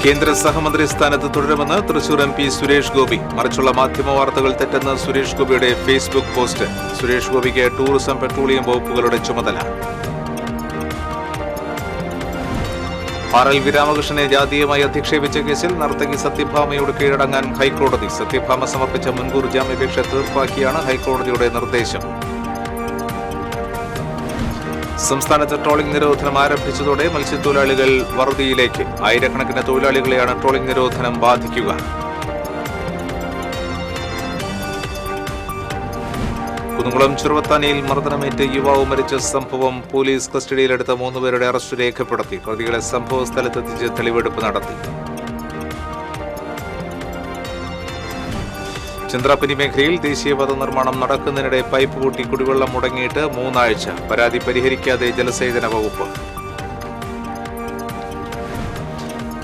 കേന്ദ്ര സഹമന്ത്രി സ്ഥാനത്ത് തുടരുമെന്ന് തൃശൂർ MP സുരേഷ് ഗോപി. മറിച്ചുള്ള മാധ്യമ വാർത്തകൾ തെറ്റെന്ന് സുരേഷ് ഗോപിയുടെ ഫേസ്ബുക്ക് പോസ്റ്റ്. സുരേഷ് ഗോപിക്ക് ടൂറിസം പെട്രോളിയം വകുപ്പുകളുടെ ചുമതല. RL രാമകൃഷ്ണനെ ജാതീയമായി അധിക്ഷേപിച്ച കേസിൽ നർത്തകി സത്യഭാമയോട് കീഴടങ്ങാൻ ഹൈക്കോടതി. സത്യഭാമ സമർപ്പിച്ച മുൻകൂർ ജാമ്യാപേക്ഷ തീർപ്പാക്കിയാണ് ഹൈക്കോടതിയുടെ നിർദ്ദേശം. സംസ്ഥാനത്ത് ട്രോളിംഗ് നിരോധനം ആരംഭിച്ചതോടെ മത്സ്യത്തൊഴിലാളികൾ വറുതിയിലേക്ക്. ആയിരക്കണക്കിന് തൊഴിലാളികളെയാണ് ട്രോളിംഗ് നിരോധനം ബാധിക്കുക. കുന്നുകുളം ചെറുവത്താനിയിൽ മർദ്ദനമേറ്റ് യുവാവ് മരിച്ച സംഭവം പോലീസ് കസ്റ്റഡിയിലെടുത്ത 3 പേരുടെ അറസ്റ്റ് രേഖപ്പെടുത്തി. പ്രതികളെ സംഭവ സ്ഥലത്തെത്തിച്ച് തെളിവെടുപ്പ് നടത്തി. ചന്ദ്രാപ്പനി മേഖലയിൽ ദേശീയപാത നിർമ്മാണം നടക്കുന്നതിനിടെ പൈപ്പ് പൊട്ടി കുടിവെള്ളം മുടങ്ങിയിട്ട് 3 ആഴ്ച. പരാതി പരിഹരിക്കാതെ ജലസേചന വകുപ്പ്.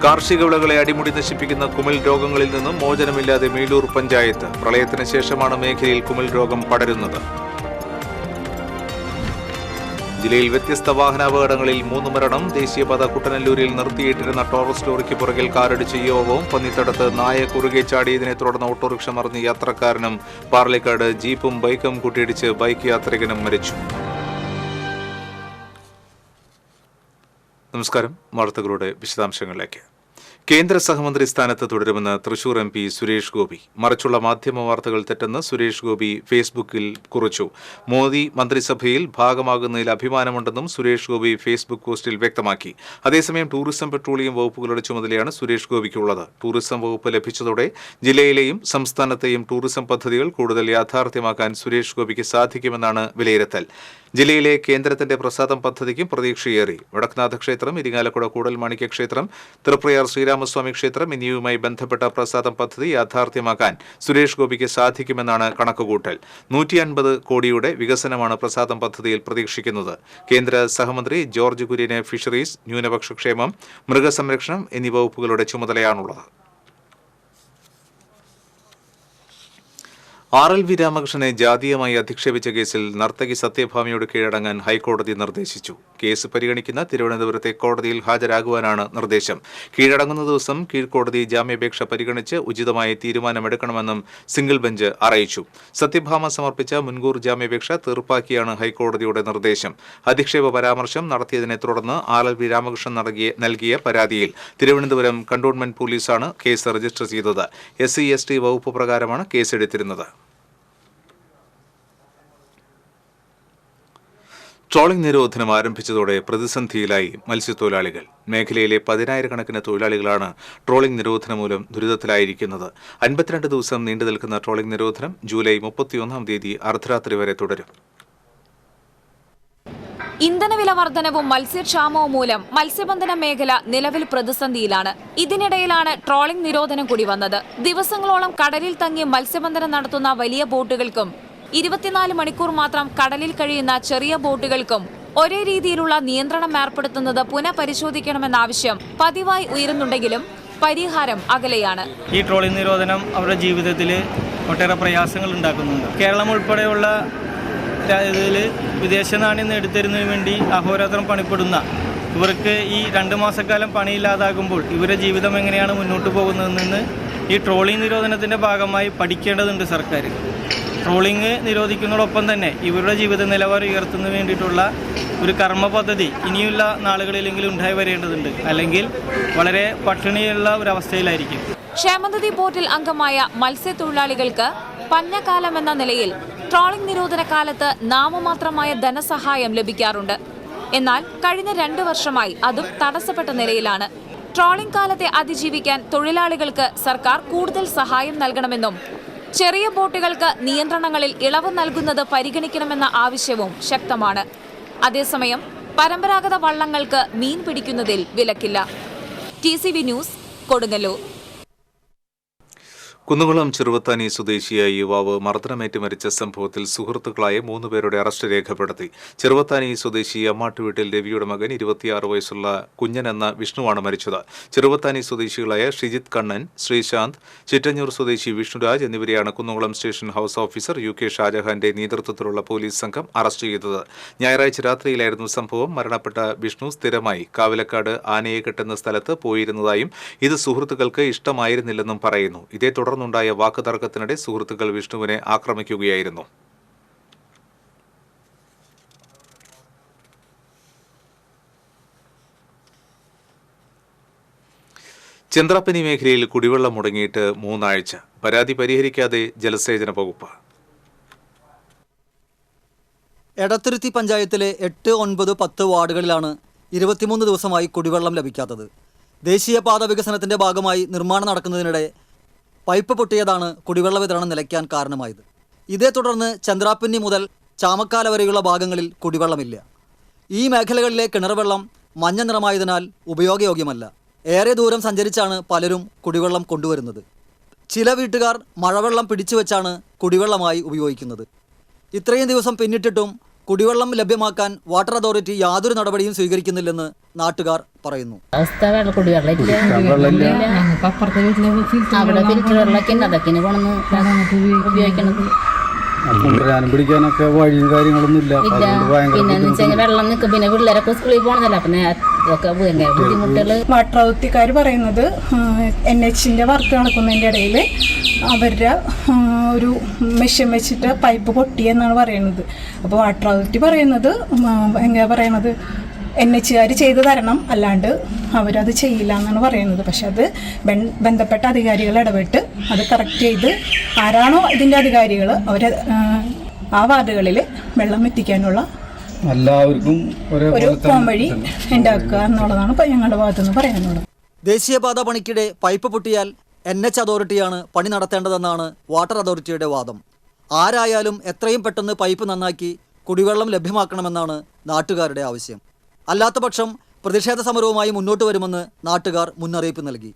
കാർഷിക വിളകളെ അടിമുടി നശിപ്പിക്കുന്ന കുമിൾ രോഗങ്ങളിൽ നിന്നും മോചനമില്ലാതെ മേലൂർ പഞ്ചായത്ത്. പ്രളയത്തിന് ശേഷമാണ് മേഖലയിൽ കുമിൾ രോഗം പടരുന്നത്. ജില്ലയിൽ വ്യത്യസ്ത വാഹനാപകടങ്ങളിൽ 3 മരണം. ദേശീയപാത കുട്ടനല്ലൂരിൽ നിർത്തിയിട്ടിരുന്ന ടോറസ് ലോറിക്ക് പുറകിൽ കാറിടിച്ച് യുവാവും. പന്നിത്തടത്ത് നായ കുറുകെ ചാടിയതിനെ തുടർന്ന് ഓട്ടോറിക്ഷ മറിഞ്ഞ് യാത്രക്കാരനും പാർലിക്കാട് ജീപ്പും ബൈക്കും കൂട്ടിയിടിച്ച് ബൈക്ക് യാത്രികനും മരിച്ചു. നമസ്കാരം. വാർത്തകളുടെ വിശദാംശങ്ങളിലേക്ക്. കേന്ദ്ര സഹമന്ത്രി സ്ഥാനത്ത് തുടരുമെന്ന് തൃശൂർ MP സുരേഷ് ഗോപി. മറിച്ചുള്ള മാധ്യമ വാർത്തകൾ തെറ്റെന്ന് സുരേഷ് ഗോപി ഫേസ്ബുക്കിൽ കുറിച്ചു. മോദി മന്ത്രിസഭയിൽ ഭാഗമാകുന്നതിൽ അഭിമാനമുണ്ടെന്നും സുരേഷ് ഗോപി ഫേസ്ബുക്ക് പോസ്റ്റിൽ വ്യക്തമാക്കി. അതേസമയം ടൂറിസം പെട്രോളിയം വകുപ്പുകളുടെ ചുമതലയാണ് സുരേഷ് ഗോപിക്കുള്ളത്. ടൂറിസം വകുപ്പ് ലഭിച്ചതോടെ ജില്ലയിലെയും സംസ്ഥാനത്തെയും ടൂറിസം പദ്ധതികൾ കൂടുതൽ യാഥാർത്ഥ്യമാക്കാൻ സുരേഷ് ഗോപിക്ക് സാധിക്കുമെന്നാണ് വിലയിരുത്തൽ. ജില്ലയിലെ കേന്ദ്രത്തിന്റെ പ്രസാദം പദ്ധതിക്കും പ്രതീക്ഷയേറി. വടക്നാഥ ക്ഷേത്രം, ഇരിങ്ങാലക്കുട കൂടൽമാണിക്യ ക്ഷേത്രം, തൃപ്രയാർ ശ്രീരാമസ്വാമി ക്ഷേത്രം എന്നിവയുമായി ബന്ധപ്പെട്ട പ്രസാദം പദ്ധതി യാഥാർത്ഥ്യമാക്കാൻ സുരേഷ് ഗോപിക്ക് സാധിക്കുമെന്നാണ് കണക്കുകൂട്ടൽ. 150 കോടിയുടെ വികസനമാണ് പ്രസാദം പദ്ധതിയിൽ പ്രതീക്ഷിക്കുന്നത്. കേന്ദ്ര സഹമന്ത്രി ജോർജ് കുര്യന് ഫിഷറീസ്, ന്യൂനപക്ഷ ക്ഷേമം, മൃഗസംരക്ഷണം എന്നീ വകുപ്പുകളുടെ ചുമതലയാണുള്ളത്. RL രാമകൃഷ്ണനെ ജാതീയമായി അധിക്ഷേപിച്ച കേസിൽ നർത്തകി സത്യഭാമയോട് കീഴടങ്ങാൻ ഹൈക്കോടതി നിർദ്ദേശിച്ചു. കേസ് പരിഗണിക്കുന്ന തിരുവനന്തപുരത്തെ കോടതിയിൽ ഹാജരാകുവാനാണ് നിർദ്ദേശം. കീഴടങ്ങുന്ന ദിവസം കീഴ്ക്കോടതി ജാമ്യാപേക്ഷ പരിഗണിച്ച് ഉചിതമായ തീരുമാനമെടുക്കണമെന്നും സിംഗിൾ ബെഞ്ച് അറിയിച്ചു. സത്യഭാമ സമർപ്പിച്ച മുൻകൂർ ജാമ്യാപേക്ഷ തീർപ്പാക്കിയാണ് ഹൈക്കോടതിയുടെ നിർദ്ദേശം. അധിക്ഷേപ പരാമർശം നടത്തിയതിനെ തുടർന്ന് RL രാമകൃഷ്ണൻ നൽകിയ പരാതിയിൽ തിരുവനന്തപുരം കണ്ടോൺമെന്റ് പോലീസാണ് കേസ് രജിസ്റ്റർ ചെയ്തത്. SC/ST വകുപ്പ് പ്രകാരമാണ് കേസെടുത്തിരുന്നത്. ട്രോളിംഗ് നിരോധനം ആരംഭിച്ചതോടെ പ്രതിസന്ധിയിലായി മത്സ്യത്തൊഴിലാളികൾ. മേഖലയിലെ 10,000-കണക്കിന് തൊഴിലാളികളാണ് ട്രോളിംഗ് നിരോധനം മൂലം ദുരിതത്തിലായിരിക്കുന്നത്. 52 ദിവസം നീണ്ടു നിൽക്കുന്ന ട്രോളിംഗ് നിരോധനം ജൂലൈ 31-ാം തീയതി അർദ്ധരാത്രി വരെ തുടരും. ഇന്ധനവില വർധനവും മത്സ്യക്ഷാമവും മൂലം മത്സ്യബന്ധന മേഖല നിലവിൽ പ്രതിസന്ധിയിലാണ്. ഇതിനിടയിലാണ് ട്രോളിംഗ് നിരോധനം കൂടി വന്നത്. ദിവസങ്ങളോളം കടലിൽ തങ്ങി മത്സ്യബന്ധനം നടത്തുന്ന വലിയ ബോട്ടുകൾക്കും 24 മണിക്കൂർ മാത്രം കടലിൽ കഴിയുന്ന ചെറിയ ബോട്ടുകൾക്കും ഒരേ രീതിയിലുള്ള നിയന്ത്രണം ഏർപ്പെടുത്തുന്നത് പുനഃപരിശോധിക്കണമെന്ന ആവശ്യം പതിവായി ഉയരുന്നുണ്ടെങ്കിലും പരിഹാരം അകലെയാണ്. ഈ ട്രോളിംഗ് നിരോധനം അവരുടെ ജീവിതത്തിൽ ഒട്ടേറെ പ്രയാസങ്ങൾ ഉണ്ടാക്കുന്നുണ്ട്. കേരളം ഉൾപ്പെടെയുള്ള ഇതിൽ വിദേശ നാണ്യം നേടിത്തരുന്നതിന് വേണ്ടി അഹോരാത്രം പണിപ്പെടുന്ന ഇവർക്ക് ഈ 2 മാസക്കാലം പണിയില്ലാതാകുമ്പോൾ ഇവരുടെ ജീവിതം എങ്ങനെയാണ് മുന്നോട്ട് പോകുന്നതെന്ന് ഈ ട്രോളിംഗ് നിരോധനത്തിൻ്റെ ഭാഗമായി പഠിക്കേണ്ടതുണ്ട് സർക്കാർ. ട്രോളിംഗ് നിരോധിക്കുന്നതോടൊപ്പം തന്നെ ഇവരുടെ ജീവിത നിലവാരം ഉയർത്തുന്നതിന് വേണ്ടിയിട്ടുള്ള ഒരു കർമ്മ പദ്ധതി ഇനിയുള്ള നാളുകളിലെങ്കിലും ഉണ്ടായി വരേണ്ടതുണ്ട്. അല്ലെങ്കിൽ വളരെ പട്ടിണിയുള്ള ഒരവസ്ഥയിലായിരിക്കും. ക്ഷേമനിധി ബോർഡിൽ അംഗമായ മത്സ്യത്തൊഴിലാളികൾക്ക് പഞ്ഞക്കാലം എന്ന നിലയിൽ ട്രോളിംഗ് നിരോധന കാലത്ത് നാമമാത്രമായ ധനസഹായം ലഭിക്കാറുണ്ട്. എന്നാൽ കഴിഞ്ഞ 2 വർഷമായി അതും തടസ്സപ്പെട്ട നിലയിലാണ്. ട്രോളിംഗ് കാലത്തെ അതിജീവിക്കാൻ തൊഴിലാളികൾക്ക് സർക്കാർ കൂടുതൽ സഹായം നൽകണമെന്നും ചെറിയ ബോട്ടുകൾക്ക് നിയന്ത്രണങ്ങളിൽ ഇളവ് നൽകുന്നത് പരിഗണിക്കണമെന്ന ആവശ്യവും ശക്തമാണ്. അതേസമയം പരമ്പരാഗത വള്ളങ്ങൾക്ക് മീൻ പിടിക്കുന്നതിൽ വിലക്കില്ല. TCV news, Kodungallur. കുന്നുകുളം ചെറുവത്താനി സ്വദേശിയായ യുവാവ് മർദ്ദനമേറ്റ് മരിച്ച സംഭവത്തിൽ സുഹൃത്തുക്കളായ 3 പേരുടെ അറസ്റ്റ് രേഖപ്പെടുത്തി. ചെറുവത്താനി സ്വദേശി അമ്മാട്ടുവീട്ടിൽ രവിയുടെ മകൻ 26 വയസ്സുള്ള കുഞ്ഞൻ എന്ന വിഷ്ണുവാണ് മരിച്ചത്. ചെറുവത്താനി സ്വദേശികളായ ഷിജിത് കണ്ണൻ, ശ്രീശാന്ത്, ചിറ്റഞ്ഞൂർ സ്വദേശി വിഷ്ണുരാജ് എന്നിവരെയാണ് Kunnamkulam station house officer UK ഷാജഹാന്റെ നേതൃത്വത്തിലുള്ള പോലീസ് സംഘം അറസ്റ്റ് ചെയ്തത്. ഞായറാഴ്ച രാത്രിയിലായിരുന്നു സംഭവം. മരണപ്പെട്ട വിഷ്ണു സ്ഥിരമായി കാവിലക്കാട് ആനയെക്കെട്ട് എന്ന സ്ഥലത്ത് പോയിരുന്നതായും ഇത് സുഹൃത്തുക്കൾക്ക് ഇഷ്ടമായിരുന്നില്ലെന്നും പറയുന്നു. ഇതേ തുടർന്നുണ്ടായ വാക്കുതർക്കത്തിനിടെ സുഹൃത്തുക്കൾ വിഷ്ണുവിനെ ആക്രമിക്കുകയായിരുന്നു. ചന്ദ്രാപ്പനി മേഖലയിൽ കുടിവെള്ളം മുടങ്ങിയിട്ട് 3 ആഴ്ച. പരാതി പരിഹരിക്കാതെ ജലസേചന വകുപ്പ്. എടത്തുരുത്തി പഞ്ചായത്തിലെ 8, 9, 10 വാർഡുകളിലാണ് 23 ദിവസമായി കുടിവെള്ളം ലഭിക്കാത്തത്. ദേശീയപാത വികസനത്തിന്റെ ഭാഗമായി നിർമ്മാണം നടക്കുന്നതിനിടെ പൈപ്പ് പൊട്ടിയതാണ് കുടിവെള്ള വിതരണം നിലയ്ക്കാൻ കാരണമായത്. ഇതേ തുടർന്ന് ചന്ദ്രാപ്പന്നി മുതൽ ചാമക്കാല വരെയുള്ള ഭാഗങ്ങളിൽ കുടിവെള്ളമില്ല. ഈ മേഖലകളിലെ കിണർവെള്ളം മഞ്ഞ നിറമായതിനാൽ ഉപയോഗയോഗ്യമല്ല. ഏറെ ദൂരം സഞ്ചരിച്ചാണ് പലരും കുടിവെള്ളം കൊണ്ടുവരുന്നത്. ചില വീട്ടുകാർ മഴവെള്ളം പിടിച്ചുവെച്ചാണ് കുടിവെള്ളമായി ഉപയോഗിക്കുന്നത്. ഇത്രയും ദിവസം പിന്നിട്ടിട്ടും കുടിവെള്ളം ലഭ്യമാക്കാൻ വാട്ടർ അതോറിറ്റി യാതൊരു നടപടിയും സ്വീകരിക്കുന്നില്ലെന്ന് നാട്ടുകാർ പറയുന്നു. പിടിക്കാനൊക്കെ വഴിയും കാര്യങ്ങളൊന്നും ഇല്ല. പിന്നെ വെള്ളം നിൽക്കും. പിന്നെ പിള്ളേരൊക്കെ സ്കൂളിൽ പോകണതല്ല. പിന്നെ അതൊക്കെ ബുദ്ധിമുട്ടുകൾ. വാട്ടർ അതോറിറ്റിക്കാർ പറയുന്നത് NHന്റെ വർക്ക് നടക്കുന്നതിൻ്റെ ഇടയിൽ അവരുടെ ഒരു മെഷീൻ വെച്ചിട്ട് പൈപ്പ് പൊട്ടിയെന്നാണ് പറയുന്നത്. അപ്പോൾ വാട്ടർ അതോറിറ്റി പറയുന്നത് എങ്ങനെയാണ് പറയണത്, NHകാർ ചെയ്തു തരണം, അല്ലാണ്ട് അവരത് ചെയ്യില്ല എന്നാണ് പറയുന്നത്. പക്ഷെ അത് ബന്ധപ്പെട്ട അധികാരികൾ ഇടപെട്ട് അത് കറക്റ്റ് ചെയ്ത് ആരാണോ ഇതിൻ്റെ അധികാരികൾ അവർ ആ വാർഡുകളിൽ വെള്ളം എത്തിക്കാനുള്ള എല്ലാവർക്കും ഒരു പോംവഴി ഉണ്ടാക്കുക എന്നുള്ളതാണ് ഞങ്ങളുടെ ഭാഗത്തുനിന്ന് പറയാനുള്ളത്. ദേശീയപാത പണിക്കിടെ പൈപ്പ് പൊട്ടിയാൽ NH അതോറിറ്റിയാണ് പണി നടത്തേണ്ടതെന്നാണ് വാട്ടർ അതോറിറ്റിയുടെ വാദം. ആരായാലും എത്രയും പെട്ടെന്ന് പൈപ്പ് നന്നാക്കി കുടിവെള്ളം ലഭ്യമാക്കണമെന്നാണ് നാട്ടുകാരുടെ ആവശ്യം. അല്ലാത്തപക്ഷം പ്രതിഷേധ സമരവുമായി മുന്നോട്ട് വരുമെന്ന് നാട്ടുകാർ മുന്നറിയിപ്പ് നൽകി.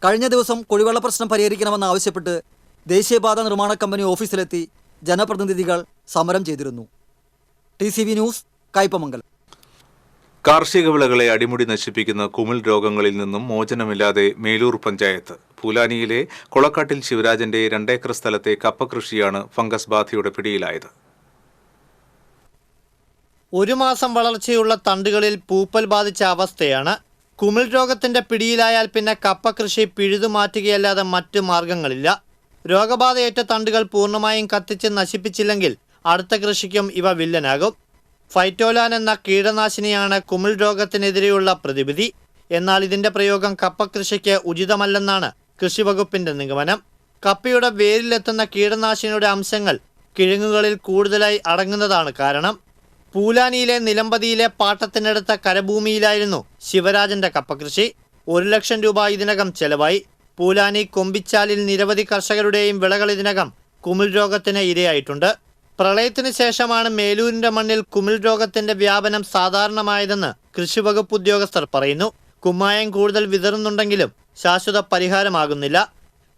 കഴിഞ്ഞ ദിവസം കുടിവെള്ള പ്രശ്നം പരിഹരിക്കണമെന്നാവശ്യപ്പെട്ട് ദേശീയപാത നിർമ്മാണ കമ്പനി ഓഫീസിലെത്തി ജനപ്രതിനിധികൾ സമരം ചെയ്തിരുന്നു. TCV news, Kaipamangalam. കാർഷിക വിളകളെ അടിമുടി നശിപ്പിക്കുന്ന കുമിൾ രോഗങ്ങളിൽ നിന്നും മോചനമില്ലാതെ മേലൂർ പഞ്ചായത്ത്. പൂലാനിയിലെ കൊളക്കാട്ടിൽ ശിവരാജന്റെ 2 ഏക്കർ സ്ഥലത്തെ കപ്പ കൃഷിയാണ് ഫംഗസ് ബാധയുടെ പിടിയിലായത്. 1 മാസം വളർച്ചയുള്ള തണ്ടുകളിൽ പൂപ്പൽ ബാധിച്ച അവസ്ഥയാണ്. കുമിൾ രോഗത്തിന്റെ പിടിയിലായാൽ പിന്നെ കപ്പ കൃഷി പിഴുതുമാറ്റുകയല്ലാതെ മറ്റ് മാർഗങ്ങളില്ല. രോഗബാധയേറ്റ തണ്ടുകൾ പൂർണ്ണമായും കത്തിച്ച് നശിപ്പിച്ചില്ലെങ്കിൽ അടുത്ത കൃഷിക്കും ഇവ വില്ലനാകും. ഫൈറ്റോലാൻ എന്ന കീടനാശിനിയാണ് കുമിൾ രോഗത്തിനെതിരെയുള്ള പ്രതിവിധി. എന്നാൽ ഇതിന്റെ പ്രയോഗം കപ്പ കൃഷിക്ക് ഉചിതമല്ലെന്നാണ് കൃഷിവകുപ്പിന്റെ നിഗമനം. കപ്പയുടെ വേരിലെത്തുന്ന കീടനാശിനിയുടെ അംശങ്ങൾ കിഴങ്ങുകളിൽ കൂടുതലായി അടങ്ങുന്നതാണ് കാരണം. പൂലാനിയിലെ നിലമ്പതിയിലെ പാട്ടത്തിനടുത്ത കരഭൂമിയിലായിരുന്നു ശിവരാജന്റെ കപ്പകൃഷി. 1 ലക്ഷം രൂപ ഇതിനകം ചെലവായി. പൂലാനി കൊമ്പിച്ചാലിൽ നിരവധി കർഷകരുടെയും വിളകൾ ഇതിനകം കുമിൾ രോഗത്തിന് ഇരയായിട്ടുണ്ട്. പ്രളയത്തിന് ശേഷമാണ് മേലൂരിന്റെ മണ്ണിൽ കുമിൾ രോഗത്തിന്റെ വ്യാപനം സാധാരണമായതെന്ന് കൃഷിവകുപ്പ് ഉദ്യോഗസ്ഥർ പറയുന്നു. കുമ്മായം കൂടുതൽ വിതറുന്നുണ്ടെങ്കിലും ശാശ്വത പരിഹാരമാകുന്നില്ല.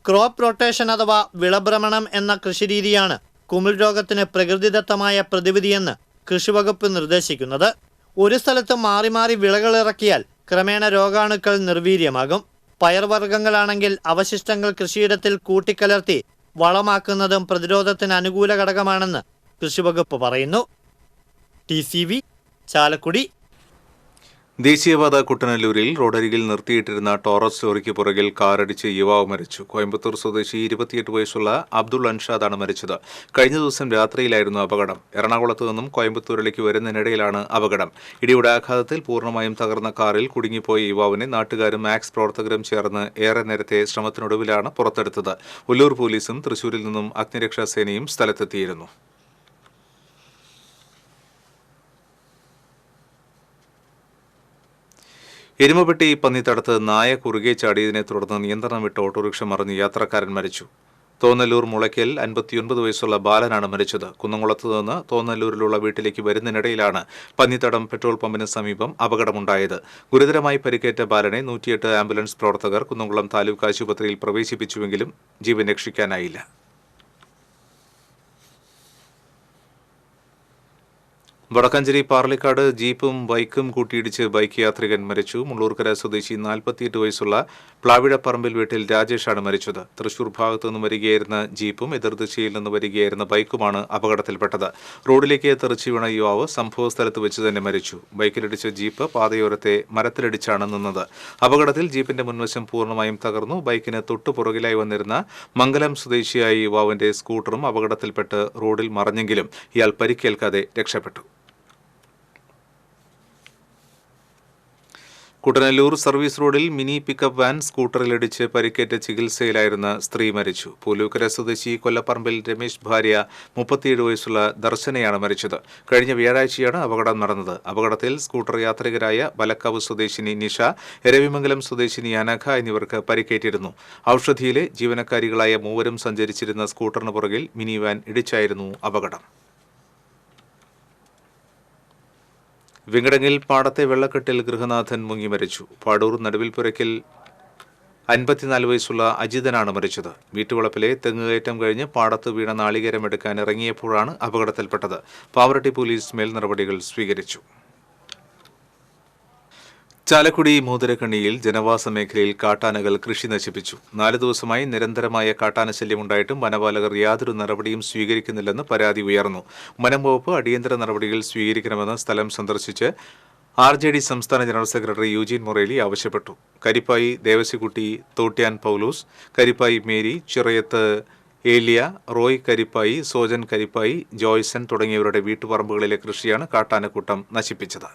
ക്രോപ്പ് റൊട്ടേഷൻ അഥവാ വിളഭ്രമണം എന്ന കൃഷിരീതിയാണ് കുമിൾ രോഗത്തിന് പ്രകൃതിദത്തമായ പ്രതിവിധിയെന്ന് കൃഷിവകുപ്പ് നിർദ്ദേശിക്കുന്നത്. ഒരു സ്ഥലത്ത് മാറി മാറി വിളകൾ ഇറക്കിയാൽ ക്രമേണ രോഗാണുക്കൾ നിർവീര്യമാകും. പയർവർഗ്ഗങ്ങളാണെങ്കിൽ അവശിഷ്ടങ്ങൾ കൃഷിയിടത്തിൽ കൂട്ടിക്കലർത്തി വളമാക്കുന്നതും പ്രതിരോധത്തിന് അനുകൂല ഘടകമാണെന്ന് കൃഷിവകുപ്പ് പറയുന്നു. TCV ചാലക്കുടി. ദേശീയപാത കുട്ടനല്ലൂരിൽ റോഡരികിൽ നിർത്തിയിട്ടിരുന്ന ടോറസ് ലോറിക്ക് പുറകിൽ കാറടിച്ച് യുവാവ് മരിച്ചു. കോയമ്പത്തൂർ സ്വദേശി 28 വയസ്സുള്ള അബ്ദുൾ അൻഷാദാണ് മരിച്ചത്. കഴിഞ്ഞ ദിവസം രാത്രിയിലായിരുന്നു അപകടം. എറണാകുളത്ത് നിന്നും കോയമ്പത്തൂരിലേക്ക് വരുന്നതിനിടയിലാണ് അപകടം. ഇടിയുടെ ആഘാതത്തിൽ പൂർണ്ണമായും തകർന്ന കാറിൽ കുടുങ്ങിപ്പോയ യുവാവിനെ നാട്ടുകാരും മാക്സ് പ്രവർത്തകരും ചേർന്ന് ഏറെ നേരത്തെ ശ്രമത്തിനൊടുവിലാണ് പുറത്തെടുത്തത്. ഉല്ലൂർ പോലീസും തൃശൂരിൽ നിന്നും അഗ്നിരക്ഷാസേനയും സ്ഥലത്തെത്തിയിരുന്നു. എരുമപ്പെട്ടി പന്നിത്തടത്ത് നായ കുറുകെ ചാടിയതിനെ തുടർന്ന് നിയന്ത്രണം വിട്ട ഓട്ടോറിക്ഷ മറിഞ്ഞ് യാത്രക്കാരൻ മരിച്ചു. തോന്നല്ലൂർ മുളയ്ക്കൽ 59 വയസ്സുള്ള ബാലനാണ് മരിച്ചത്. കുന്നംകുളത്ത് നിന്ന് തോന്നല്ലൂരിലുള്ള വീട്ടിലേക്ക് വരുന്നതിനിടയിലാണ് പന്നിത്തടം പെട്രോൾ പമ്പിന് സമീപം അപകടമുണ്ടായത്. ഗുരുതരമായി പരിക്കേറ്റ ബാലനെ 108 ആംബുലൻസ് പ്രവർത്തകർ കുന്നംകുളം താലൂക്ക് ആശുപത്രിയിൽ പ്രവേശിപ്പിച്ചുവെങ്കിലും ജീവൻ രക്ഷിക്കാനായില്ല. വടക്കാഞ്ചേരി പാർലിക്കാട് ജീപ്പും ബൈക്കും കൂട്ടിയിടിച്ച് ബൈക്ക് യാത്രികൻ മരിച്ചു. മുള്ളൂർക്കര സ്വദേശി 48 വയസ്സുള്ള പ്ലാവിഴപ്പറമ്പിൽ വീട്ടിൽ രാജേഷാണ് മരിച്ചത്. തൃശൂർ ഭാഗത്തു നിന്ന് വരികയായിരുന്ന ജീപ്പും എതിർദിശയിൽ നിന്ന് വരികയായിരുന്ന ബൈക്കുമാണ് അപകടത്തിൽപ്പെട്ടത്. റോഡിലേക്ക് തെറിച്ചു വീണ യുവാവ് സംഭവസ്ഥലത്ത് വെച്ച് തന്നെ മരിച്ചു. ബൈക്കിലിടിച്ച ജീപ്പ് പാതയോരത്തെ മരത്തിലിടിച്ചാണ് നിന്നത്. അപകടത്തിൽ ജീപ്പിന്റെ മുൻവശം പൂർണ്ണമായും തകർന്നു. ബൈക്കിന് തൊട്ടുപുറകിലായി വന്നിരുന്ന മംഗലം സ്വദേശിയായ യുവാവിന്റെ സ്കൂട്ടറും അപകടത്തിൽപ്പെട്ട് റോഡിൽ മറഞ്ഞെങ്കിലും ഇയാൾ പരിക്കേൽക്കാതെ രക്ഷപ്പെട്ടു. കുട്ടനല്ലൂർ സർവീസ് റോഡിൽ മിനി പിക്കപ്പ് വാൻ സ്കൂട്ടറിലിടിച്ച് പരിക്കേറ്റ ചികിത്സയിലായിരുന്ന സ്ത്രീ മരിച്ചു. പൂലൂക്കര സ്വദേശി കൊല്ലപ്പറമ്പിൽ രമേശ് ഭാര്യ 37 വയസ്സുള്ള ദർശനയാണ് മരിച്ചത്. കഴിഞ്ഞ വ്യാഴാഴ്ചയാണ് അപകടം നടന്നത്. അപകടത്തിൽ സ്കൂട്ടർ യാത്രികരായ ബലക്കാവ് സ്വദേശിനി നിഷ, എരവിമംഗലം സ്വദേശിനി അനഘ എന്നിവർക്ക് പരിക്കേറ്റിരുന്നു. ഔഷധിയിലെ ജീവനക്കാരികളായ മൂവരും സഞ്ചരിച്ചിരുന്ന സ്കൂട്ടറിന് പുറകിൽ മിനി വാൻ ഇടിച്ചായിരുന്നു അപകടം. വിങ്ങടങ്ങിൽ പാടത്തെ വെള്ളക്കെട്ടിൽ ഗൃഹനാഥൻ മുങ്ങി മരിച്ചു. പാടൂർ നടുവിൽപ്പുരയ്ക്കൽ 54 വയസ്സുള്ള അജിതനാണ് മരിച്ചത്. വീട്ടുവളപ്പിലെ തെങ്ങുകയറ്റം കഴിഞ്ഞ് പാടത്ത് വീണ നാളികേരം എടുക്കാൻ ഇറങ്ങിയപ്പോഴാണ് അപകടത്തിൽപ്പെട്ടത്. പാവറട്ടി പോലീസ് മേൽ നടപടികൾ സ്വീകരിച്ചു. ചാലക്കുടി മൂതിരക്കണ്ണിയിൽ ജനവാസ മേഖലയിൽ കാട്ടാനകൾ കൃഷി നശിപ്പിച്ചു. 4 ദിവസമായി നിരന്തരമായ കാട്ടാനശല്യമുണ്ടായിട്ടും വനപാലകർ യാതൊരു നടപടിയും സ്വീകരിക്കുന്നില്ലെന്ന് പരാതി ഉയർന്നു. വനം വകുപ്പ് അടിയന്തര നടപടികൾ സ്വീകരിക്കണമെന്ന് സ്ഥലം സന്ദർശിച്ച് RJD സംസ്ഥാന ജനറൽ സെക്രട്ടറി യൂജീൻ മൊറേലി ആവശ്യപ്പെട്ടു. കരിപ്പായി ദേവസിക്കുട്ടി, തോട്ട്യാൻ പൗലൂസ്, കരിപ്പായി മേരി, ചിറയത്ത് ഏലിയ, റോയ് കരിപ്പായി, സോജൻ കരിപ്പായി, ജോയ്സൺ തുടങ്ങിയവരുടെ വീട്ടുപറമ്പുകളിലെ കൃഷിയാണ് കാട്ടാനക്കൂട്ടം നശിപ്പിച്ചത്.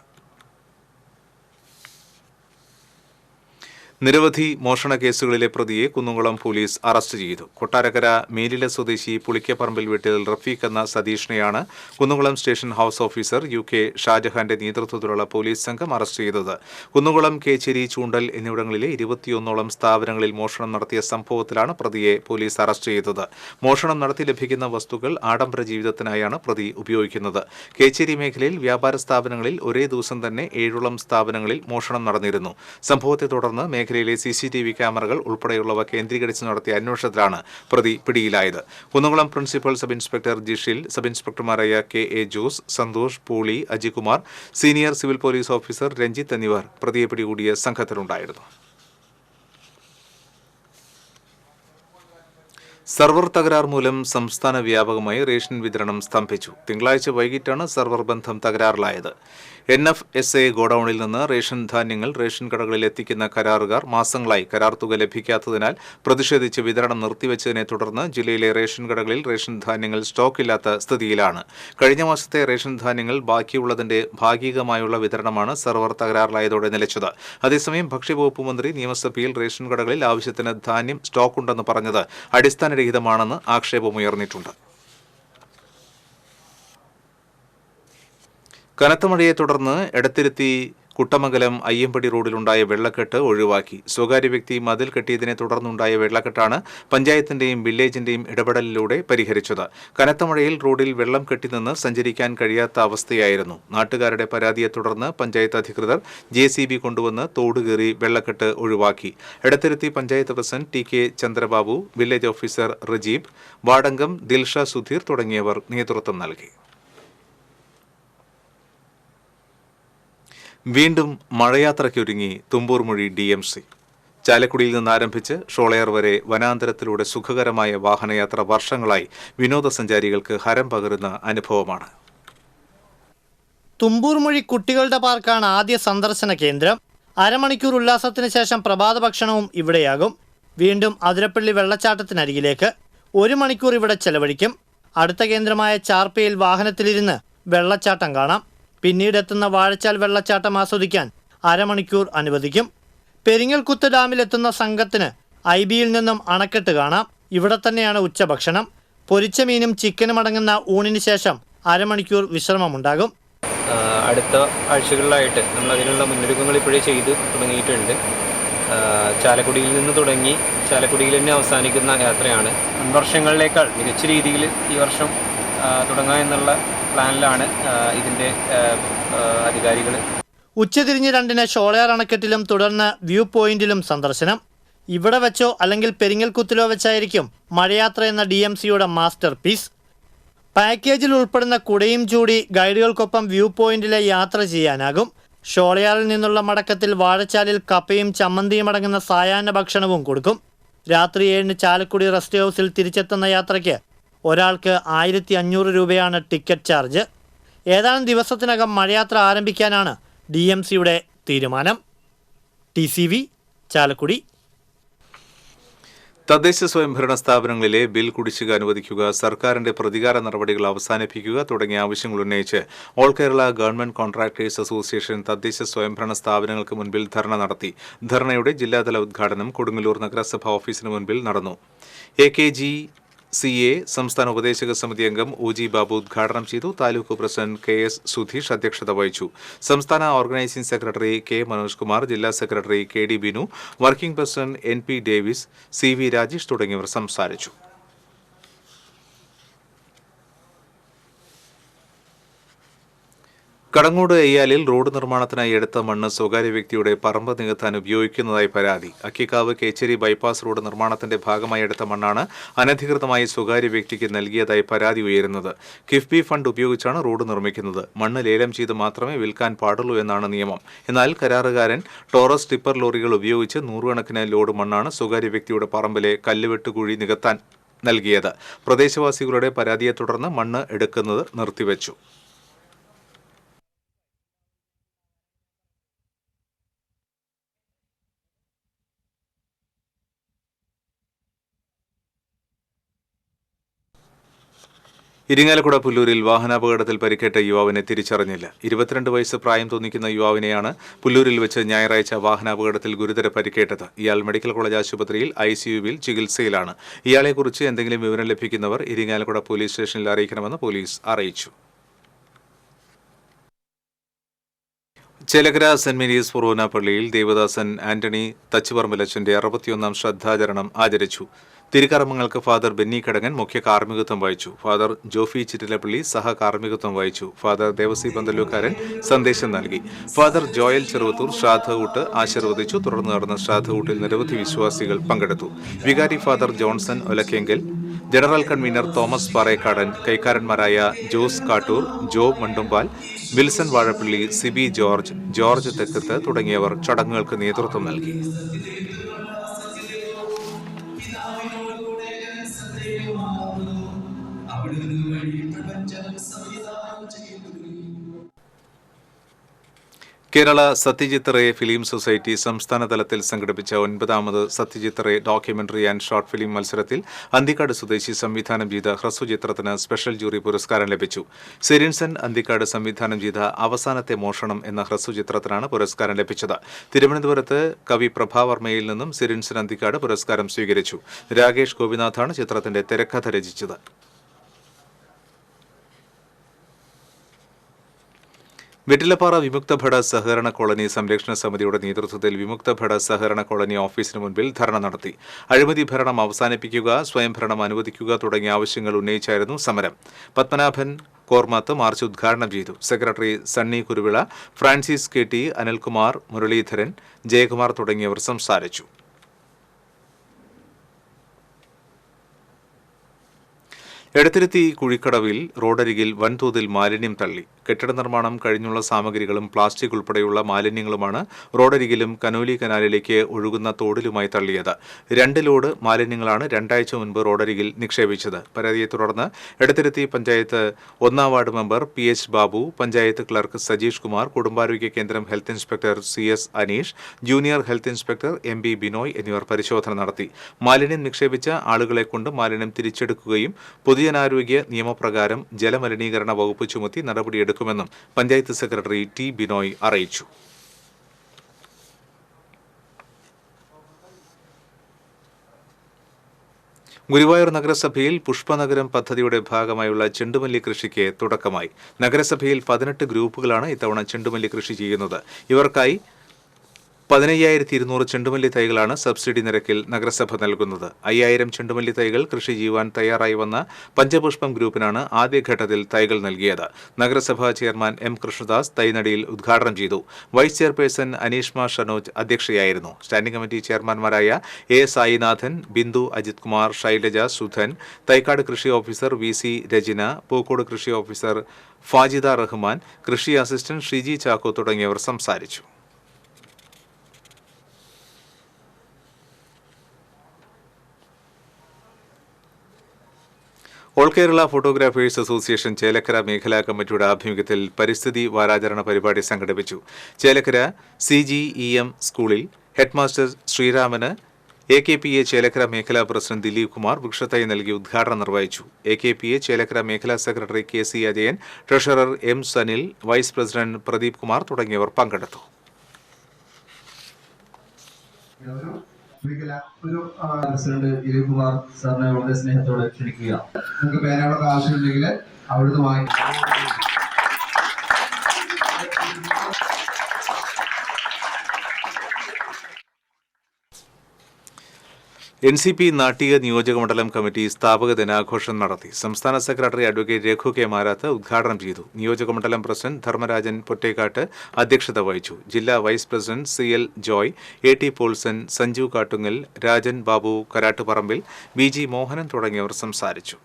നിരവധി മോഷണ കേസുകളിലെ പ്രതിയെ കുന്നംകുളം പോലീസ് അറസ്റ്റ് ചെയ്തു. കൊട്ടാരക്കര മേലില സ്വദേശി പുളിക്കപ്പറമ്പിൽ വീട്ടിൽ റഫീഖ് എന്ന സതീഷിനെയാണ് Kunnamkulam station house officer UK ഷാജഹാന്റെ നേതൃത്വത്തിലുള്ള പോലീസ് സംഘം അറസ്റ്റ് ചെയ്തത്. കുന്നംകുളം, കേച്ചേരി, ചൂണ്ടൽ എന്നിവിടങ്ങളിലെ 21ഓളം സ്ഥാപനങ്ങളിൽ മോഷണം നടത്തിയ സംഭവത്തിലാണ് പ്രതിയെ പോലീസ് അറസ്റ്റ് ചെയ്തത്. മോഷണം നടത്തി ലഭിക്കുന്ന വസ്തുക്കൾ ആഡംബര ജീവിതത്തിനായാണ് പ്രതി ഉപയോഗിക്കുന്നത്. കേച്ചേരി മേഖലയിൽ വ്യാപാര സ്ഥാപനങ്ങളിൽ ഒരേ ദിവസം തന്നെ 7ഓളം സ്ഥാപനങ്ങളിൽ മോഷണം നടന്നിരുന്നു. സംഭവത്തെ തുടർന്ന് മേഖലയിലെ CCTV ക്യാമറകൾ ഉൾപ്പെടെയുള്ളവ കേന്ദ്രീകരിച്ച് നടത്തിയ അന്വേഷണത്തിലാണ് പ്രതി പിടിയിലായത്. Kunnamkulam principal sub inspector Jishil, sub ഇൻസ്പെക്ടർമാരായ KA Jose, Santhosh, Pooli, Ajikumar, senior civil police officer Ranjith എന്നിവർ പ്രതിയെ പിടികൂടിയ സംഘത്തിലുണ്ടായിരുന്നു. സർവർ തകരാർ മൂലം സംസ്ഥാന വ്യാപകമായി റേഷൻ വിതരണം സ്തംഭിച്ചു. തിങ്കളാഴ്ച വൈകിട്ടാണ് സർവർ ബന്ധം തകരാറിലായത്. NFSA ഗോഡൌണിൽ നിന്ന് റേഷൻ ധാന്യങ്ങൾ റേഷൻ കടകളിൽ എത്തിക്കുന്ന കരാറുകാർ മാസങ്ങളായി കരാർ തുക ലഭിക്കാത്തതിനാൽ പ്രതിഷേധിച്ച് വിതരണം നിർത്തിവെച്ചതിനെ തുടർന്ന് ജില്ലയിലെ റേഷൻ കടകളിൽ റേഷൻ ധാന്യങ്ങൾ സ്റ്റോക്കില്ലാത്ത സ്ഥിതിയിലാണ്. കഴിഞ്ഞ മാസത്തെ റേഷൻ ധാന്യങ്ങൾ ബാക്കിയുള്ളതിന്റെ ഭാഗികമായുള്ള വിതരണമാണ് സർവർ തകരാറിലായതോടെ നിലച്ചത്. അതേസമയം ഭക്ഷ്യവകുപ്പ് മന്ത്രി നിയമസഭയിൽ റേഷൻ കടകളിൽ ആവശ്യത്തിന് ധാന്യം സ്റ്റോക്കുണ്ടെന്ന് പറഞ്ഞത് അടിസ്ഥാനരഹിതമാണെന്ന് ആക്ഷേപമുയർന്നിട്ടുണ്ട്. കനത്ത മഴയെ തുടർന്ന് എടത്തിരുത്തി കുട്ടമംഗലം അയ്യമ്പടി റോഡിലുണ്ടായ വെള്ളക്കെട്ട് ഒഴിവാക്കി. സ്വകാര്യ വ്യക്തി മതിൽ കെട്ടിയതിനെ തുടർന്നുണ്ടായ വെള്ളക്കെട്ടാണ് പഞ്ചായത്തിന്റെയും വില്ലേജിന്റെയും ഇടപെടലിലൂടെ പരിഹരിച്ചത്. കനത്ത മഴയിൽ റോഡിൽ വെള്ളം കെട്ടിനിന്ന് സഞ്ചരിക്കാൻ കഴിയാത്ത അവസ്ഥയായിരുന്നു. നാട്ടുകാരുടെ പരാതിയെ തുടർന്ന് പഞ്ചായത്ത് അധികൃതർ JCB കൊണ്ടുവന്ന് തോടുകീറി വെള്ളക്കെട്ട് ഒഴിവാക്കി. Edathiruthi panchayat president TK Chandrababu, village officer Rajeeb, വാർഡംഗം ദിൽഷ സുധീർ തുടങ്ങിയവർ നേതൃത്വം നൽകി. വീണ്ടും മഴയാത്രയ്ക്കൊരുങ്ങി തുമ്പൂർമൊഴി DMC. ചാലക്കുടിയിൽ നിന്ന് ആരംഭിച്ച് ഷോളയാർ വരെ വനാന്തരത്തിലൂടെ സുഖകരമായ വാഹനയാത്ര വർഷങ്ങളായി വിനോദസഞ്ചാരികൾക്ക് ഹരം പകരുന്ന അനുഭവമാണ്. തുമ്പൂർമൊഴി കുട്ടികളുടെ പാർക്കാണ് ആദ്യ സന്ദർശന കേന്ദ്രം. അരമണിക്കൂർ ഉല്ലാസത്തിന് ശേഷം പ്രഭാത ഭക്ഷണവും ഇവിടെയാകും. വീണ്ടും അതിരപ്പള്ളി വെള്ളച്ചാട്ടത്തിനരികിലേക്ക് 1 മണിക്കൂർ ഇവിടെ ചെലവഴിക്കും. അടുത്ത കേന്ദ്രമായ ചാർപ്പയിൽ വാഹനത്തിലിരുന്ന് വെള്ളച്ചാട്ടം കാണാം. പിന്നീടെത്തുന്ന വാഴച്ചാൽ വെള്ളച്ചാട്ടം ആസ്വദിക്കാൻ അരമണിക്കൂർ അനുവദിക്കും. പെരിങ്ങൽകുത്ത് ഡാമിലെത്തുന്ന സംഘത്തിന് IBയിൽ നിന്നും അണക്കെട്ട് കാണാം. ഇവിടെ തന്നെയാണ് ഉച്ചഭക്ഷണം. പൊരിച്ച മീനും ചിക്കനും അടങ്ങുന്ന ഊണിന് ശേഷം അരമണിക്കൂർ വിശ്രമമുണ്ടാകും. അടുത്ത ആഴ്ചകളിലായിട്ട് നമ്മൾ അതിനുള്ള മുന്നൊരുക്കങ്ങൾ ഇപ്പോഴേ ചെയ്ത് തുടങ്ങിയിട്ടുണ്ട്. ചാലക്കുടിയിൽ നിന്ന് തുടങ്ങി ചാലക്കുടിയിൽ തന്നെ അവസാനിക്കുന്ന യാത്രയാണ്. മുൻവർഷങ്ങളിലേക്കാൾ മികച്ച രീതിയിൽ ഈ വർഷം തുടങ്ങുക എന്നുള്ള പ്ലാനിലാണ് ഇതിൻ്റെ അധികാരികൾ. ഉച്ചതിരിഞ്ഞ് 2-ന് ഷോളയാർ അണക്കെട്ടിലും തുടർന്ന് വ്യൂ പോയിന്റിലും സന്ദർശനം. ഇവിടെ വെച്ചോ അല്ലെങ്കിൽ പെരിങ്ങൽകുത്തിലോ വെച്ചായിരിക്കും മഴയാത്ര എന്ന DMCയുടെ മാസ്റ്റർ പീസ്. പാക്കേജിൽ ഉൾപ്പെടുന്ന കുടയും ചൂടി ഗൈഡുകൾക്കൊപ്പം വ്യൂ പോയിന്റിലെ യാത്ര ചെയ്യാനാകും. ഷോളയാറിൽ നിന്നുള്ള മടക്കത്തിൽ വാഴച്ചാലിൽ കപ്പയും ചമ്മന്തിയും അടങ്ങുന്ന സായാഹ്ന ഭക്ഷണവും കൊടുക്കും. രാത്രി 7-ന് ചാലക്കുടി റെസ്റ്റ് ഹൗസിൽ തിരിച്ചെത്തുന്ന യാത്രയ്ക്ക് ഒരാൾക്ക് 1500 രൂപയാണ് ടിക്കറ്റ് ചാർജ്. ഏതാനും ദിവസത്തിനകം മഴയാത്ര ആരംഭിക്കാനാണ് DMCയുടെ തീരുമാനം. TCV ചാലക്കുടി. തദ്ദേശ സ്വയംഭരണ സ്ഥാപനങ്ങളിലെ ബിൽ കുടിശ്ശിക അനുവദിക്കുക, സർക്കാരിന്റെ പ്രതികാര നടപടികൾ അവസാനിപ്പിക്കുക തുടങ്ങിയ ആവശ്യങ്ങൾ ഉന്നയിച്ച് all Kerala government contractors association തദ്ദേശ സ്വയംഭരണ സ്ഥാപനങ്ങൾക്ക് മുൻപിൽ ധർണ നടത്തി. ധർണയുടെ ജില്ലാതല ഉദ്ഘാടനം കൊടുങ്ങല്ലൂർ നഗരസഭ ഓഫീസിന് മുൻപിൽ നടന്നു. AKGCA സംസ്ഥാന ഉപദേശക സമിതി അംഗം OG ബാബു ഉദ്ഘാടനം ചെയ്തു. താലൂക്ക് പ്രസിഡന്റ് KS സുധീഷ് അധ്യക്ഷത വഹിച്ചു. സംസ്ഥാന organising secretary K Manoj Kumar, ജില്ലാ secretary KD Binu, working president NP Davis, CV Rajesh തുടങ്ങിയവർ സംസാരിച്ചു. കടങ്ങോട് എയ്യാലിൽ റോഡ് നിർമ്മാണത്തിനായി എടുത്ത മണ്ണ് സ്വകാര്യ വ്യക്തിയുടെ പറമ്പ് നികത്താൻ ഉപയോഗിക്കുന്നതായി പരാതി. അക്കിക്കാവ് കേച്ചേരി ബൈപ്പാസ് റോഡ് നിർമ്മാണത്തിന്റെ ഭാഗമായി എടുത്ത മണ്ണാണ് അനധികൃതമായി സ്വകാര്യ വ്യക്തിക്ക് നൽകിയതായി പരാതി ഉയരുന്നത്. കിഫ്ബി ഫണ്ട് ഉപയോഗിച്ചാണ് റോഡ് നിർമ്മിക്കുന്നത്. മണ്ണ് ലേലം ചെയ്ത് മാത്രമേ വിൽക്കാൻ പാടുള്ളൂ എന്നാണ് നിയമം. എന്നാൽ കരാറുകാരൻ ടോറസ് ടിപ്പർ ലോറികൾ ഉപയോഗിച്ച് 100 കണക്കിന് ലോഡ് മണ്ണാണ് സ്വകാര്യ വ്യക്തിയുടെ പറമ്പിലെ കല്ലുവെട്ടുകുഴി നികത്താൻ നൽകിയത്. പ്രദേശവാസികളുടെ പരാതിയെ തുടർന്ന് മണ്ണ് എടുക്കുന്നത് നിർത്തിവെച്ചു. ഇരിങ്ങാലക്കുട പുല്ലൂരിൽ വാഹനാപകടത്തിൽ പരിക്കേറ്റ യുവാവിനെ തിരിച്ചറിഞ്ഞില്ല. 22 വയസ്സ് പ്രായം തോന്നിക്കുന്ന യുവാവിനെയാണ് പുല്ലൂരിൽ വെച്ച് ഞായറാഴ്ച വാഹനാപകടത്തിൽ ഗുരുതര പരിക്കേറ്റത്. ഇയാൾ മെഡിക്കൽ കോളേജ് ആശുപത്രിയിൽ ICUവിൽ ചികിത്സയിലാണ്. ഇയാളെക്കുറിച്ച് എന്തെങ്കിലും വിവരം ലഭിക്കുന്നവർ ഇരിങ്ങാലക്കുട പോലീസ് സ്റ്റേഷനിൽ അറിയിക്കണമെന്ന് പോലീസ് അറിയിച്ചു. ചേലക്കര സെന്റ് മേരീസ് ഫൊറോന പള്ളിയിൽ ദേവദാസൻ ആന്റണി തച്ചുപറമ്പലച്ചന്റെ 61ാം ശ്രദ്ധാചരണം ആചരിച്ചു. തിരുക്കർമ്മങ്ങൾക്ക് ഫാദർ ബെന്നി കടങ്ങൻ മുഖ്യ കാർമ്മികത്വം വഹിച്ചു. ഫാദർ ജോഫി ചിറ്റിലപ്പള്ളി സഹകാർമ്മികത്വം വഹിച്ചു. ഫാദർ ദേവസി പന്തലൂക്കാരൻ സന്ദേശം നൽകി. ഫാദർ ജോയൽ ചെറുവത്തൂർ ശ്രാദ്ധകൂട്ട് ആശീർവദിച്ചു. തുടർന്ന് നടന്ന ശ്രാദ്ധകൂട്ടിൽ നിരവധി വിശ്വാസികൾ പങ്കെടുത്തു. വികാരി father Johnson Olakkengal, general convener Thomas Parekkadan, കൈക്കാരന്മാരായ ജോസ് കാട്ടൂർ, ജോ മണ്ടുമ്പാൽ, വിൽസൺ വാഴപ്പള്ളി, സിബി ജോർജ് തെക്കത്ത് തുടങ്ങിയവർ ചടങ്ങുകൾക്ക് നേതൃത്വം നൽകി. കേരള സത്യജിത്ത് റേ ഫിലിം സൊസൈറ്റി സംസ്ഥാന തലത്തിൽ സംഘടിപ്പിച്ച 9ാമത് Satyajit Ray documentary and short film മത്സരത്തിൽ അന്തിക്കാട് സ്വദേശി സംവിധാനം ചെയ്ത ഹ്രസ്വ ചിത്രത്തിന് സ്പെഷ്യൽ ജൂറി പുരസ്കാരം ലഭിച്ചു. സിരിൻസൺ അന്തിക്കാട് സംവിധാനം ചെയ്ത അവസാനത്തെ മോഷണം എന്ന ഹ്രസ്വ ചിത്രത്തിനാണ് പുരസ്കാരം ലഭിച്ചത്. തിരുവനന്തപുരത്ത് കവി പ്രഭാവർമ്മയിൽ നിന്നും സിരിൻസൺ അന്തിക്കാട് പുരസ്കാരം സ്വീകരിച്ചു. രാകേഷ് ഗോപിനാഥാണ് ചിത്രത്തിന്റെ തിരക്കഥ രചിച്ചത്. വെറ്റിലപ്പാറ വിമുക്ത ഭട സഹകരണ കോളനി സംരക്ഷണ സമിതിയുടെ നേതൃത്വത്തിൽ വിമുക്ത ഭട സഹകരണ കോളനി ഓഫീസിന് മുൻപിൽ ധർണ നടത്തി. അഴിമതി ഭരണം അവസാനിപ്പിക്കുക, സ്വയംഭരണം അനുവദിക്കുക തുടങ്ങിയ ആവശ്യങ്ങൾ ഉന്നയിച്ചായിരുന്നു സമരം. പത്മനാഭൻ കോർമാത്ത് മാർച്ച് ഉദ്ഘാടനം ചെയ്തു. Secretary Sunny Kuruvila, Francis KT, Anilkumar, Muraleedharan, Jayakumar തുടങ്ങിയവർ സംസാരിച്ചു. എടത്തിരുത്തി കുഴിക്കടവിൽ റോഡരികിൽ വൻതോതിൽ മാലിന്യം തള്ളി. കെട്ടിട നിർമ്മാണം കഴിഞ്ഞുള്ള സാമഗ്രികളും പ്ലാസ്റ്റിക് ഉൾപ്പെടെയുള്ള മാലിന്യങ്ങളുമാണ് റോഡരികിലും കനോലി കനാലിലേക്ക് ഒഴുകുന്ന തോടിലുമായി തള്ളിയത്. 2 ലോഡ് മാലിന്യങ്ങളാണ് 2 ആഴ്ച മുൻപ് റോഡരികിൽ നിക്ഷേപിച്ചത്. പരാതിയെ തുടർന്ന് Edathiruthy panchayat 1ാം ward member PH Babu, panchayat clerk Sajeesh Kumar, കുടുംബാരോഗ്യ കേന്ദ്രം health inspector CS Aneesh, junior health inspector MB Binoy എന്നിവർ പരിശോധന നടത്തി. മാലിന്യം നിക്ഷേപിച്ച ആളുകളെ കൊണ്ട് മാലിന്യം തിരിച്ചെടുക്കുകയും പൊതുജനാരോഗ്യ നിയമപ്രകാരം ജലമലിനീകരണ വകുപ്പ് ചുമത്തി നടപടിയെടുക്കുമെന്നും പഞ്ചായത്ത് സെക്രട്ടറി T ബിനോയ് അറിയിച്ചു. ഗുരുവായൂർ നഗരസഭയിൽ പുഷ്പനഗരം പദ്ധതിയുടെ ഭാഗമായുള്ള ചെണ്ടുമല്ലി കൃഷിക്ക് തുടക്കമായി. നഗരസഭയിൽ 18 ഗ്രൂപ്പുകളാണ് ഇത്തവണ ചെണ്ടുമല്ലി കൃഷി ചെയ്യുന്നത്. ഇവർക്കായി 15,200 ചെണ്ടുമല്ലി തൈകളാണ് സബ്സിഡി നിരക്കിൽ നഗരസഭ നൽകുന്നത്. 5,000 ചെണ്ടുമല്ലി തൈകൾ കൃഷി ചെയ്യുവാൻ തയ്യാറായി വന്ന പഞ്ചപുഷ്പം ഗ്രൂപ്പിനാണ് ആദ്യഘട്ടത്തിൽ തൈകൾ നൽകിയത്. നഗരസഭാ ചെയർമാൻ എം കൃഷ്ണദാസ് തൈനടിയിൽ ഉദ്ഘാടനം ചെയ്തു. വൈസ് ചെയർപേഴ്സൺ അനീഷ്മ ഷനോജ് അധ്യക്ഷയായിരുന്നു. സ്റ്റാൻഡിംഗ് കമ്മിറ്റി ചെയർമാൻമാരായ എ സായിനാഥൻ, ബിന്ദു അജിത് കുമാർ, ശൈലജ സുധൻ, തൈക്കാട് കൃഷി ഓഫീസർ VC രജിന, പൂക്കോട് കൃഷി ഓഫീസർ ഫാജിദ റഹ്മാൻ, കൃഷി അസിസ്റ്റന്റ് ഷിജി ചാക്കോ തുടങ്ങിയവർ സംസാരിച്ചു. All Kerala photographers association Chelakkara മേഖലാ കമ്മിറ്റിയുടെ ആഭിമുഖ്യത്തിൽ പരിസ്ഥിതി വാരാചരണ പരിപാടി സംഘടിപ്പിച്ചു. ചേലക്കര CGEM സ്കൂളിൽ ഹെഡ്മാസ്റ്റർ ശ്രീരാമന് AKPA ചേലക്കര മേഖലാ പ്രസിഡന്റ് ദിലീപ് കുമാർ വൃക്ഷത്തൈ നൽകി ഉദ്ഘാടനം നിർവഹിച്ചു. AKPA ചേലക്കര മേഖലാ secretary KC Ajayan, treasurer M Sanil, vice president Pradeep Kumar തുടങ്ങിയവർ പങ്കെടുത്തു. പ്രസിഡന്റ് ദിലീപ് കുമാർ സാറിനെ വളരെ സ്നേഹത്തോടെ ക്ഷണിക്കുക. നിങ്ങൾക്ക് പേനകളൊക്കെ ആവശ്യമുണ്ടെങ്കിൽ അവിടുന്ന് വാങ്ങി. NCP നാട്ടിക നിയോജകമണ്ഡലം കമ്മിറ്റി സ്ഥാപക ദിനാഘോഷം നടത്തി. സംസ്ഥാന secretary advocate Raghu K Marath ഉദ്ഘാടനം ചെയ്തു. നിയോജകമണ്ഡലം പ്രസിഡന്റ് ധർമ്മരാജൻ പൊറ്റേക്കാട്ട് അധ്യക്ഷത വഹിച്ചു. ജില്ലാ vice president CL Joy, AT Paulson, Sanju Kattungal, Rajan Babu Karattuparambil, BG Mohanan തുടങ്ങിയവർ സംസാരിച്ചു.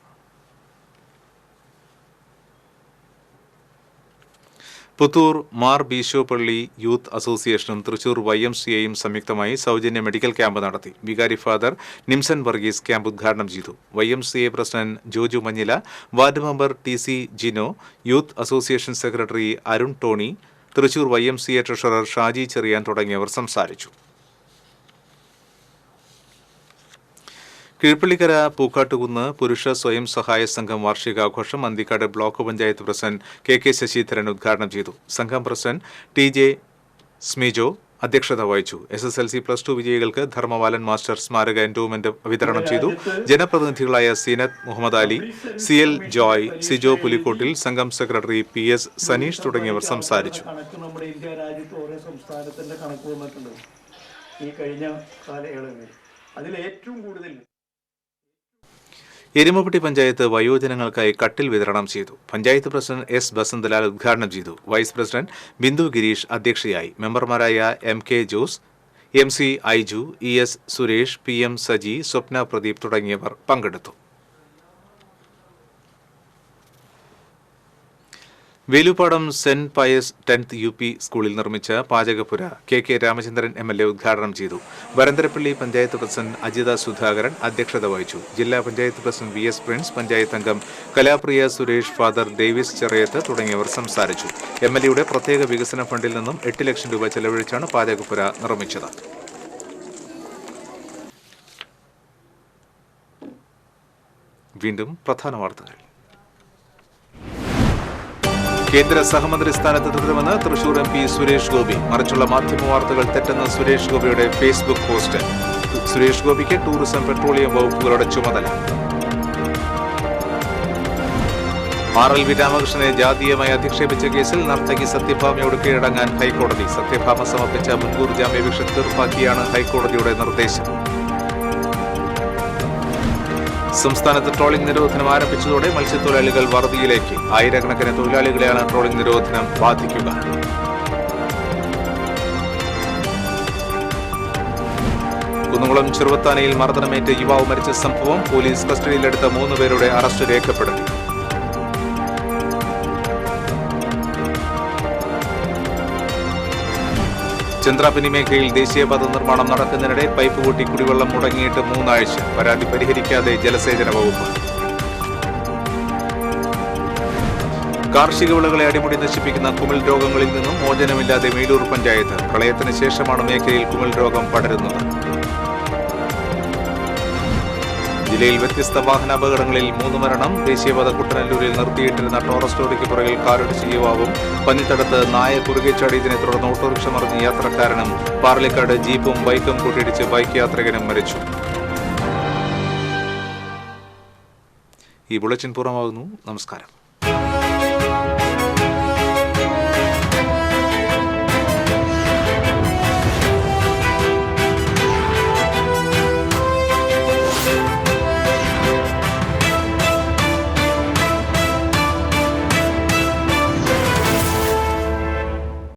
പുത്തൂർ മാർ ബീശോപ്പള്ളി യൂത്ത് അസോസിയേഷനും തൃശൂർ YMCAയും സംയുക്തമായി സൗജന്യ മെഡിക്കൽ ക്യാമ്പ് നടത്തി. വികാരി ഫാദർ നിംസൺ വർഗീസ് ക്യാമ്പ് ഉദ്ഘാടനം ചെയ്തു. YMCA president Joju Manjila, ward member TC Jino, youth association secretary Arun Tony, Thrissur YMCA treasurer Shaji Cherian തുടങ്ങിയവർ സംസാരിച്ചു. കീഴ്പള്ളിക്കര പൂക്കാട്ടുകുന്ന് പുരുഷ സ്വയം സഹായ സംഘം വാർഷികാഘോഷം Anthikkad block panchayat president KK Sasidharan ഉദ്ഘാടനം ചെയ്തു. സംഘം പ്രസിഡന്റ് TJ സ്മിജോ അധ്യക്ഷത വഹിച്ചു. SSLC+2 വിജയികൾക്ക് ധർമ്മവാലൻ മാസ്റ്റർ സ്മാരക എൻഡോമെന്റ് വിതരണം ചെയ്തു. ജനപ്രതിനിധികളായ സീനത്ത് മുഹമ്മദ് അലി, CL ജോയ്, സിജോ പുലിക്കോട്ടിൽ, സംഘം സെക്രട്ടറി PS സനീഷ് തുടങ്ങിയവർ സംസാരിച്ചു. നമ്മുടെ ഇന്ത്യ രാജ്യത്ത് ഓരോ സംസ്ഥാനത്തിന്റെ കണക്ക് വന്നിട്ടുണ്ട് ഈ കഴിഞ്ഞ കാലയളവിൽ. അതിൽ ഏറ്റവും കൂടുതൽ എരുമപ്പെട്ടി പഞ്ചായത്ത് വയോജനങ്ങൾക്കായി കട്ടിൽ വിതരണം ചെയ്തു. പഞ്ചായത്ത് പ്രസിഡന്റ് S ബസന്തലാൽ ഉദ്ഘാടനം ചെയ്തു. വൈസ് പ്രസിഡന്റ് ബിന്ദു ഗിരീഷ് അധ്യക്ഷയായി. മെമ്പർമാരായ MK Jose, MC Aiju, ES Suresh, PM Saji, സ്വപ്ന പ്രദീപ് തുടങ്ങിയവർ പങ്കെടുത്തു. Veluppadam saint Pius 10th UP സ്കൂളിൽ നിർമ്മിച്ച പാചകപ്പുര KK രാമചന്ദ്രൻ MLA ഉദ്ഘാടനം ചെയ്തു. വരന്തരപ്പള്ളി പഞ്ചായത്ത് പ്രസിഡന്റ് അജിത സുധാകരൻ അധ്യക്ഷത വഹിച്ചു. ജില്ലാ panchayat president VS Prince, panchayat അംഗം കലാപ്രിയ സുരേഷ്, ഫാദർ ഡേവിസ് ചെറിയത്ത് തുടങ്ങിയവർ സംസാരിച്ചു. MLAയുടെ പ്രത്യേക വികസന ഫണ്ടിൽ നിന്നും 8 ലക്ഷം രൂപ ചെലവഴിച്ചാണ് പാചകപ്പുര നിർമ്മിച്ചത്. വീണ്ടും പ്രധാന വാർത്തകൾ. കേന്ദ്ര സഹമന്ത്രി സ്ഥാനത്ത് തുടരുമെന്ന് തൃശൂർ MP സുരേഷ് ഗോപി. മറിച്ചുള്ള മാധ്യമ വാർത്തകൾ തെറ്റെന്ന് സുരേഷ് ഗോപിയുടെ ഫേസ്ബുക്ക് പോസ്റ്റ്. സുരേഷ് ഗോപിക്ക് ടൂറിസം, പെട്രോളിയം വകുപ്പുകളുടെ ചുമതല. RL വി രാമകൃഷ്ണനെ ജാതീയമായി അധിക്ഷേപിച്ച കേസിൽ നർത്തകി സത്യഭാമയോട് കീഴടങ്ങാൻ ഹൈക്കോടതി. സത്യഭാമ സമർപ്പിച്ച മുൻകൂർ ജാമ്യാപേക്ഷ തീർപ്പാക്കിയാണ് ഹൈക്കോടതിയുടെ നിർദ്ദേശം. സംസ്ഥാനത്ത് ട്രോളിംഗ് നിരോധനം ആരംഭിച്ചതോടെ മത്സ്യത്തൊഴിലാളികൾ വറുതിയിലേക്ക്. ആയിരക്കണക്കിന് തൊഴിലാളികളെയാണ് ട്രോളിംഗ് നിരോധനം ബാധിക്കുക. കുന്നംകുളം ചെറുവത്താനയിൽ മർദ്ദനമേറ്റ് യുവാവ് മരിച്ച സംഭവം. പോലീസ് കസ്റ്റഡിയിലെടുത്ത 3 പേരുടെ അറസ്റ്റ് രേഖപ്പെടുത്തി. ചന്ദ്രാപിനി മേഖലയിൽ ദേശീയപാത നിർമ്മാണം നടക്കുന്നതിനിടെ പൈപ്പ് പൊട്ടി കുടിവെള്ളം മുടങ്ങിയിട്ട് 3 ആഴ്ച. പരാതി പരിഹരിക്കാതെ ജലസേചന വകുപ്പ്. കാർഷിക വിളകളെ അടിമുടി നശിപ്പിക്കുന്ന കുമിൾ രോഗങ്ങളിൽ നിന്നും മോചനമില്ലാതെ മേലൂർ പഞ്ചായത്ത്. പ്രളയത്തിന് ശേഷമാണ് മേഖലയിൽ കുമിൾ രോഗം പടരുന്നത്. ജില്ലയിൽ വ്യത്യസ്ത വാഹനാപകടങ്ങളിൽ 3 മരണം. ദേശീയപാത കുട്ടനല്ലൂരിൽ നിർത്തിയിട്ടിരുന്ന ടോറസ് ലോറിക്ക് പുറകിൽ കാറിടിച്ച് യുവാവും. പന്നിത്തടത്ത് നായ കുറുകെ ചാടിയതിനെ തുടർന്ന് ഓട്ടോറിക്ഷ മറിഞ്ഞ യാത്രക്കാരനും. പാർലിക്കാട് ജീപ്പും ബൈക്കും കൂട്ടിയിടിച്ച് ബൈക്ക് യാത്രികനും മരിച്ചു. ഈ ബുള്ളറ്റിൻ പൂർണ്ണമാകുന്നു. നമസ്കാരം.